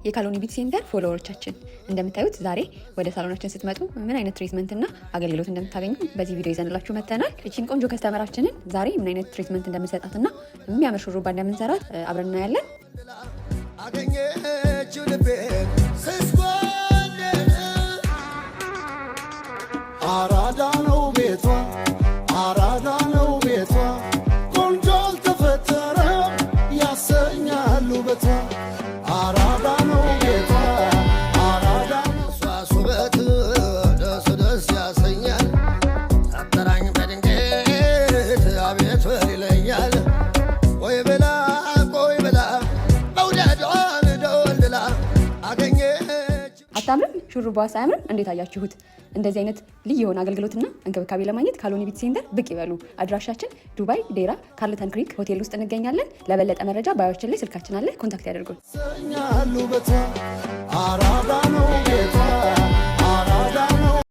የካሎኒ ቢዩቲ ሴንተር ፎሎወሮቻችን እንደምታዩት ዛሬ ወደ ሳሎናችን ስትመጡ ምን አይነት ትሪትመንት እና አገልግሎት እንደምታገኙ በዚህ ቪዲዮ ይዘንላችሁ መጥተናል። እቺን ቆንጆ ከስተመራችንን ዛሬ ምን አይነት ትሪትመንት እንደምንሰጣትና የሚያምር ሹሩባ እንደምንሰራት አብረን እናያለን። አገኘችው ልቤን አራዳ ነው ቤቷ አራዳ ነው ቤቷ ቆንጆ አልተፈጠረም ያሰኛል ውበቷ አራዳ ነው ቤቷ አራዳ ሷስ ውበት ደስ ደስ ያሰኛል ሳጠራኝ በድንገት አቤት ይለኛል ቆይ ብላ መውደዷን ደወልላ አገኘች። አታምርም? ሹሩባዋ ሳያምርም? እንዴት አያችሁት? እንደዚህ አይነት ልዩ የሆነ አገልግሎትና እንክብካቤ ለማግኘት ካሎኒ ቢዩቲ ሴንተር ብቅ ይበሉ። አድራሻችን ዱባይ ዴራ ካርልተን ክሪክ ሆቴል ውስጥ እንገኛለን። ለበለጠ መረጃ ባዮችን ላይ ስልካችን አለ፣ ኮንታክት ያደርጉን።